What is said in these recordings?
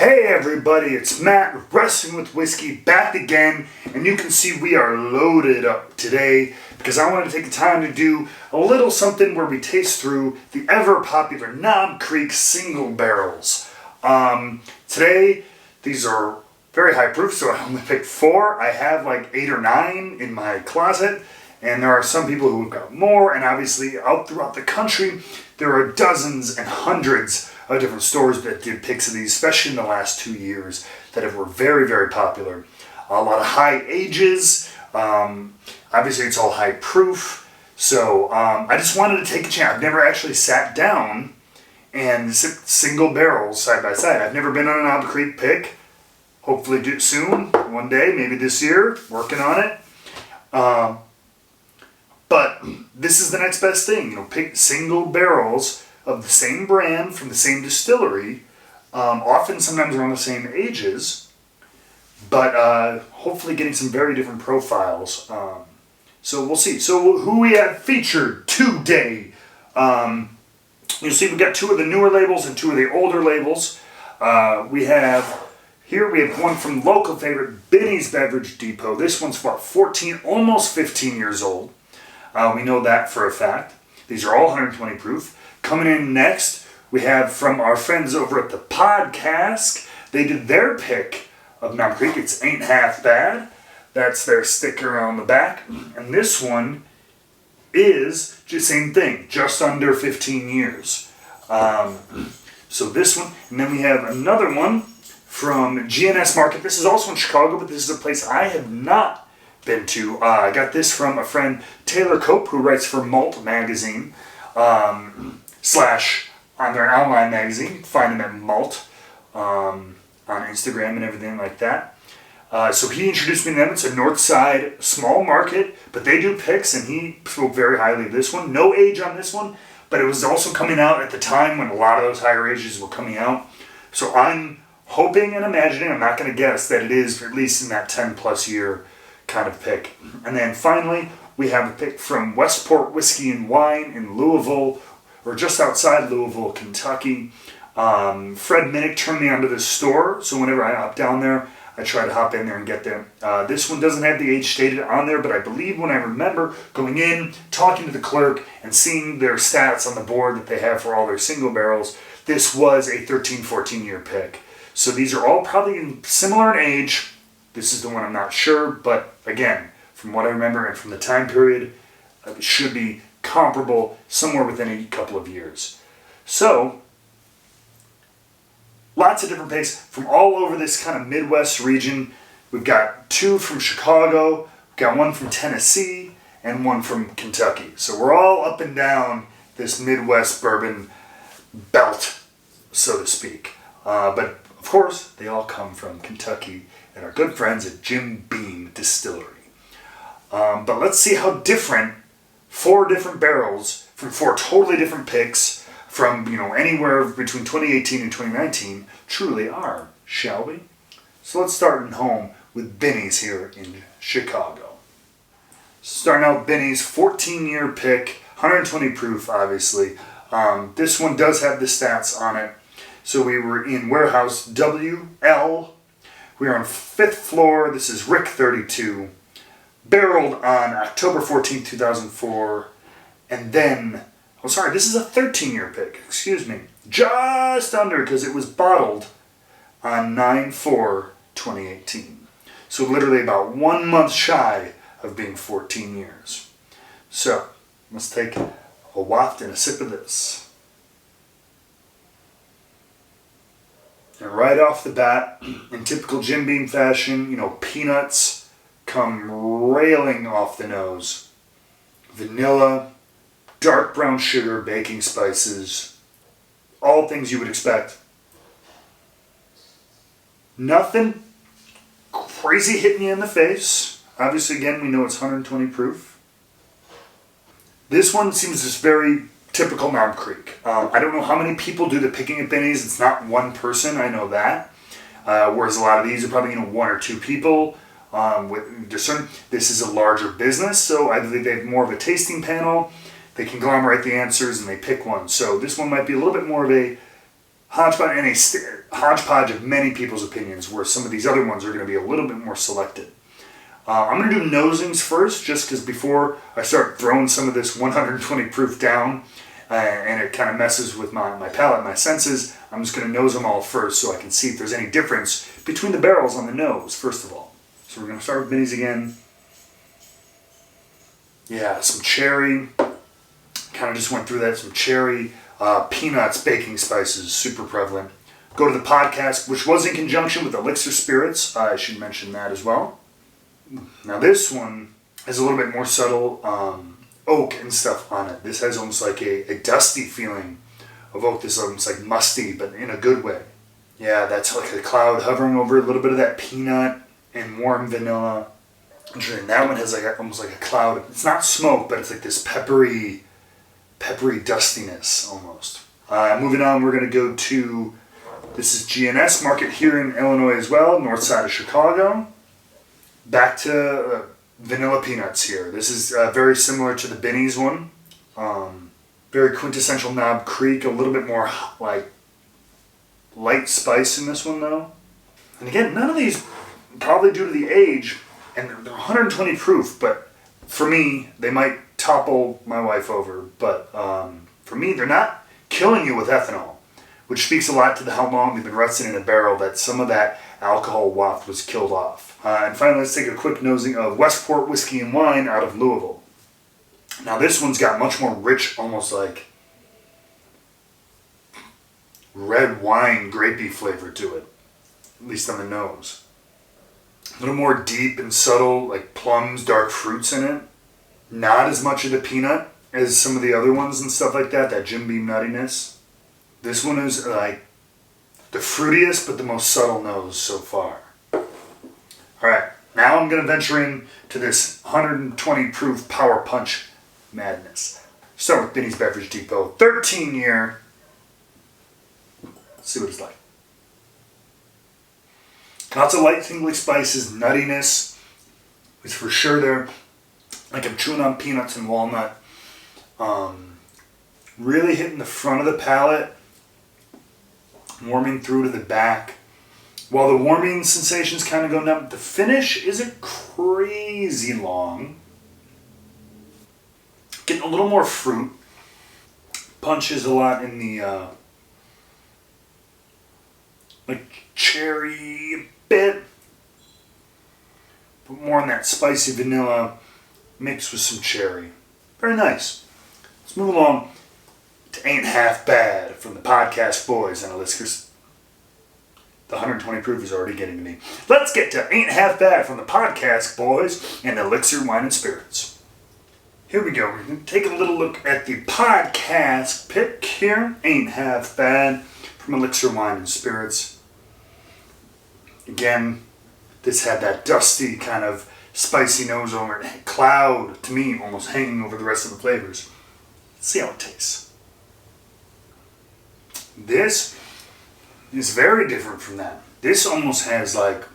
Hey everybody, it's Matt, Wrestling with Whiskey, back again, and you can see we are loaded up today because I wanted to take the time to do a little something where we taste through the ever-popular Knob Creek single barrels. Today, these are very high proof, so I only picked 4. I have like 8 or 9 in my closet, and there are some people who've got more, and obviously out throughout the country, there are dozens and hundreds of different stores that did picks of these, especially in the last 2 years, that were very, very popular. A lot of high ages. Obviously, it's all high proof. So I just wanted to take a chance. I've never actually sat down and sipped single barrels side by side. I've never been on an Knob Creek pick. Hopefully do it soon, one day, maybe this year. Working on it. But this is the next best thing. Pick single barrels of the same brand from the same distillery, often sometimes around the same ages, but hopefully getting some very different profiles. So we'll see. So who we have featured today? You'll see we've got 2 of the newer labels and 2 of the older labels. We have one from local favorite Benny's Beverage Depot. This one's about 14, almost 15 years old. We know that for a fact. These are all 120 proof. Coming in next, we have from our friends over at the Podcast. They did their pick of Knob Creek. It's Ain't Half Bad. That's their sticker on the back. And this one is just same thing, just under 15 years. So this one, and then we have another one from GNS Market. This is also in Chicago, but this is a place I have not been to. I got this from a friend, Taylor Cope, who writes for Malt Magazine. / on their online magazine. Find them at Malt on Instagram and everything like that. So he introduced me to them. It's a North Side small market, but they do picks, and he spoke very highly of this one. No age on this one, but it was also coming out at the time when a lot of those higher ages were coming out. So I'm hoping and imagining, I'm not going to guess, that it is at least in that 10 plus year kind of pick. And then finally, we have a pick from Westport Whiskey and Wine in Louisville, or just outside Louisville, Kentucky. Fred Minnick turned me onto this store, so whenever I hop down there, I try to hop in there and get there. This one doesn't have the age stated on there, but I believe when I remember going in, talking to the clerk, and seeing their stats on the board that they have for all their single barrels, this was a 13, 14-year pick. So these are all probably similar in age. This is the one I'm not sure, but again, from what I remember and from the time period, it should be comparable somewhere within a couple of years. So, lots of different picks from all over this kind of Midwest region. We've got 2 from Chicago, we've got 1 from Tennessee, and 1 from Kentucky. So we're all up and down this Midwest bourbon belt, so to speak. But of course, they all come from Kentucky and our good friends at Jim Beam Distillery. But let's see how different 4 different barrels from 4 totally different picks from, anywhere between 2018 and 2019 truly are, shall we? So let's start at home with Benny's here in Chicago. Starting out with Benny's 14-year pick, 120 proof, obviously. This one does have the stats on it. So we were in warehouse WL. We are on 5th floor. This is Rick 32. Barreled on October 14, 2004, and then, this is a 13-year pick, excuse me, just under, because it was bottled on 9/4/2018. So literally about 1 month shy of being 14 years. So, let's take a waft and a sip of this. And right off the bat, in typical Jim Beam fashion, peanuts come railing off the nose. Vanilla, dark brown sugar, baking spices, all things you would expect. Nothing crazy hitting you in the face. Obviously, again, we know it's 120 proof. This one seems just very typical Knob Creek. I don't know how many people do the picking at Benny's. It's not one person, I know that. Whereas a lot of these are probably 1 or 2 people. With discern, this is a larger business, so I believe they have more of a tasting panel. They conglomerate the answers and they pick one. So this one might be a little bit more of a hodgepodge and hodgepodge of many people's opinions, where some of these other ones are going to be a little bit more selected. I'm going to do nosings first, just because before I start throwing some of this 120 proof down, and it kind of messes with my palate, my senses, I'm just going to nose them all first so I can see if there's any difference between the barrels on the nose, first of all. So we're going to start with minis again. Yeah, some cherry. Kind of just went through that. Some cherry. Peanuts, baking spices, super prevalent. Go to the podcast, which was in conjunction with Elixir Spirits. I should mention that as well. Now this one has a little bit more subtle oak and stuff on it. This has almost like a dusty feeling of oak. This is almost like musty, but in a good way. Yeah, that's like a cloud hovering over a little bit of that peanut and warm vanilla. And that one has like almost like a cloud. It's not smoke, but it's like this peppery dustiness almost. Moving on, we're going to go to, this is GNS Market here in Illinois as well, north side of Chicago. Back to vanilla peanuts here. This is very similar to the Binny's one. Very quintessential Knob Creek, a little bit more like light spice in this one though. And again, none of these, probably due to the age, and they're 120 proof, but for me, they might topple my wife over. But for me, they're not killing you with ethanol, which speaks a lot to how long they've been resting in a barrel, that some of that alcohol waft was killed off. And finally, let's take a quick nosing of Westport Whiskey and Wine out of Louisville. Now this one's got much more rich, almost like red wine, grapey flavor to it, at least on the nose. A little more deep and subtle, like plums, dark fruits in it. Not as much of the peanut as some of the other ones and stuff like that Jim Beam nuttiness. This one is like the fruitiest, but the most subtle nose so far. Alright, now I'm going to venture in to this 120 proof Power Punch madness. Start with Binny's Beverage Depot, 13 year. Let's see what it's like. Lots of light tingly spices, nuttiness. It's for sure there. Like I'm chewing on peanuts and walnut. Really hitting the front of the palate. Warming through to the back. While the warming sensations kind of go numb, the finish isn't crazy long. Getting a little more fruit. Punches a lot in the like cherry bit, but more on that spicy vanilla mixed with some cherry. Very nice. Let's move along to Ain't Half Bad from the Podcast Boys and Elixir. The 120 proof is already getting to me. Let's get to Ain't Half Bad from the Podcast Boys and Elixir Wine and Spirits. Here we go. We're going to take a little look at the podcast pick here. Ain't Half Bad from Elixir Wine and Spirits. Again, this had that dusty kind of spicy nose over it. Cloud, to me, almost hanging over the rest of the flavors. Let's see how it tastes. This is very different from that. This almost has like,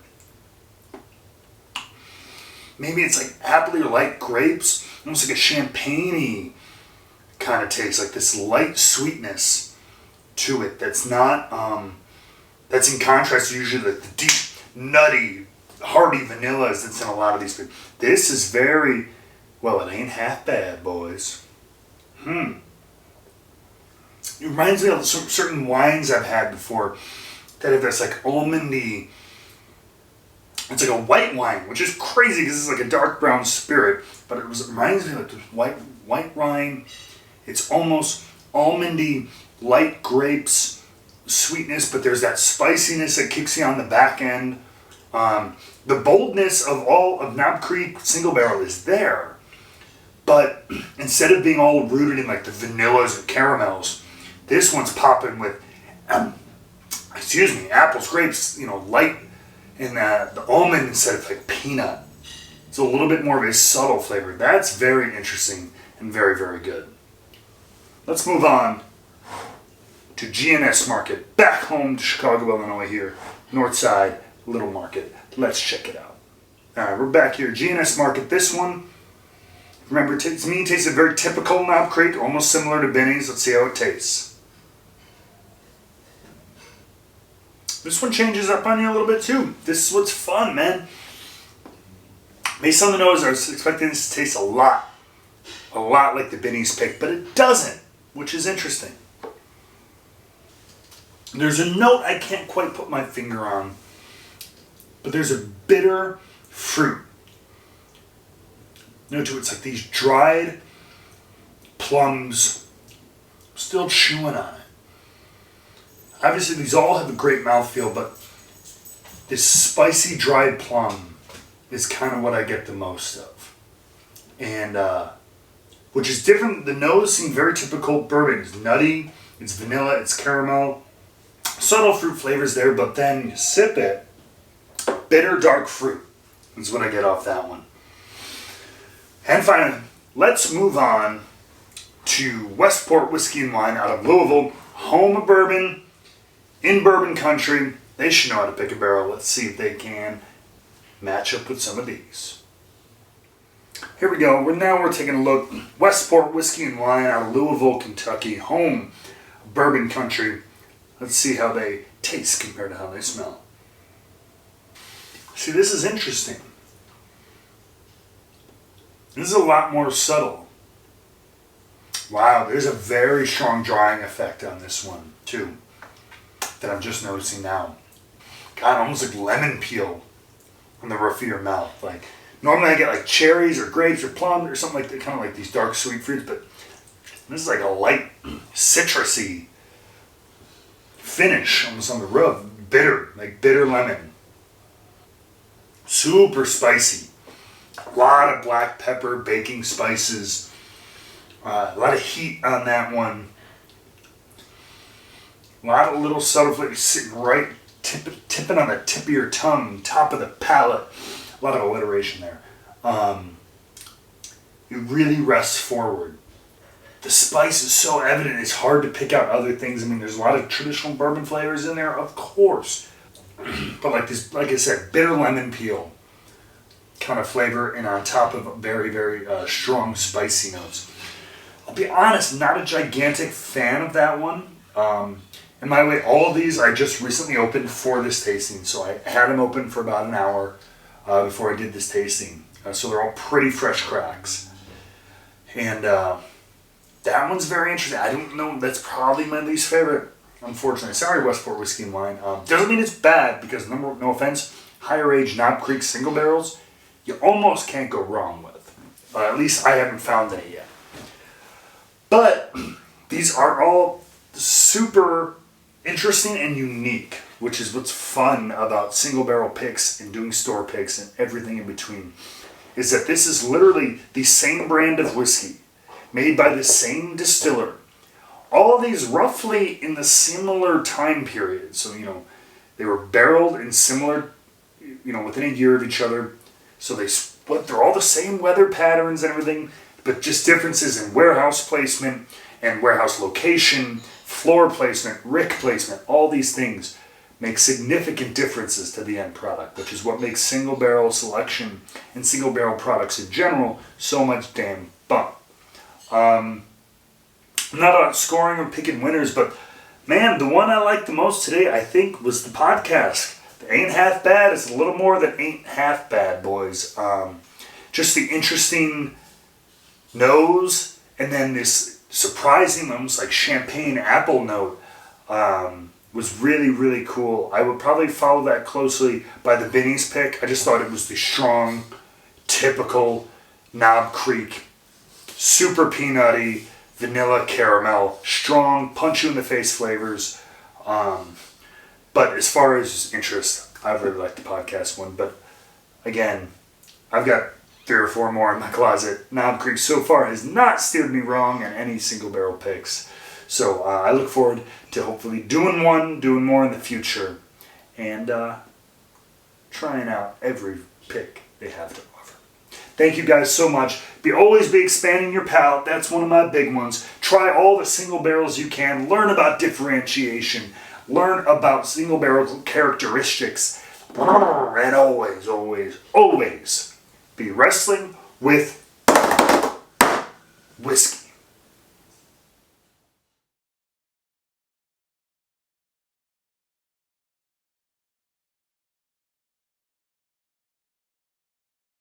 maybe it's like apple or light grapes, almost like a champagne-y kind of taste, like this light sweetness to it that's not, that's in contrast to usually like the deep, nutty, hearty vanillas that's in a lot of these food. This is very, well, it ain't half bad, boys. It reminds me of certain wines I've had before that have this like almondy, it's like a white wine, which is crazy because it's like a dark brown spirit, but it reminds me of like this white wine. It's almost almondy, light grapes, sweetness, but there's that spiciness that kicks you on the back end. The boldness of all of Knob Creek single barrel is there, but instead of being all rooted in like the vanillas and caramels, this one's popping with, apples, grapes, light, and the almond instead of like peanut. It's a little bit more of a subtle flavor. That's very interesting and very, very good. Let's move on to GNS Market, back home to Chicago, Illinois here, north side, Little Market. Let's check it out. Alright, we're back here. GNS Market. This one, remember, to me, it tastes very typical Knob Creek, almost similar to Binny's. Let's see how it tastes. This one changes up on you a little bit too. This is what's fun, man. Based on the nose, I was expecting this to taste a lot like the Benny's pick, but it doesn't, which is interesting. There's a note I can't quite put my finger on, but there's a bitter fruit note to it. It's like these dried plums, still chewing on it. Obviously, these all have a great mouthfeel, but this spicy dried plum is kind of what I get the most of. And, which is different. The nose seems very typical bourbon. It's nutty, it's vanilla, it's caramel. Subtle fruit flavors there, but then you sip it, bitter dark fruit is what I get off that one. And finally, let's move on to Westport Whiskey and Wine out of Louisville, home of bourbon, in bourbon country. They should know how to pick a barrel. Let's see if they can match up with some of these. Here we go. We're taking a look. Westport Whiskey and Wine out of Louisville, Kentucky, home of bourbon country. Let's see how they taste compared to how they smell. See, this is interesting. This is a lot more subtle. Wow, there's a very strong drying effect on this one, too, that I'm just noticing now. God, almost like lemon peel on the roof of your mouth. Like, normally I get like cherries or grapes or plum or something like that, kind of like these dark sweet fruits, but this is like a light citrusy finish almost on the roof. Bitter, like bitter lemon. Super spicy. A lot of black pepper, baking spices. A lot of heat on that one. A lot of little subtle flavors sitting right, tipping on the tip of your tongue, top of the palate. A lot of alliteration there. It really rests forward. The spice is so evident, it's hard to pick out other things. I mean, there's a lot of traditional bourbon flavors in there, of course. But like this, like I said, bitter lemon peel kind of flavor, and on top of very, very strong spicy notes. I'll be honest, not a gigantic fan of that one. And by the way, all of these I just recently opened for this tasting. So I had them open for about an hour before I did this tasting. So they're all pretty fresh cracks. And that one's very interesting. I don't know, that's probably my least favorite, unfortunately. Sorry, Westport Whiskey and Wine. Doesn't mean it's bad, because no offense, higher age Knob Creek single barrels, you almost can't go wrong with. At least I haven't found any yet. But these are all super interesting and unique, which is what's fun about single barrel picks and doing store picks and everything in between, is that this is literally the same brand of whiskey made by the same distiller. All of these roughly in the similar time period. So, they were barreled in similar, within a year of each other. So they're all the same weather patterns and everything, but just differences in warehouse placement and warehouse location, floor placement, rick placement. All these things make significant differences to the end product, which is what makes single barrel selection and single barrel products in general so much damn fun. I'm not about scoring or picking winners, but man, the one I liked the most today, I think, was the podcast. The Ain't Half Bad is a little more than Ain't Half Bad, boys. Just the interesting nose, and then this surprising, almost like champagne apple note, was really, really cool. I would probably follow that closely by the Benny's pick. I just thought it was the strong, typical Knob Creek, super peanutty, vanilla caramel, strong, punch you in the face flavors. But as far as interest, I really like the podcast one. But again, I've got 3 or 4 more in my closet. Knob Creek so far has not steered me wrong in any single barrel picks. So I look forward to hopefully doing more in the future, and trying out every pick they have to offer. Thank you guys so much. Always be expanding your palate. That's one of my big ones. Try all the single barrels you can. Learn about differentiation. Learn about single barrel characteristics. And always, always, always be wrestling with whiskey.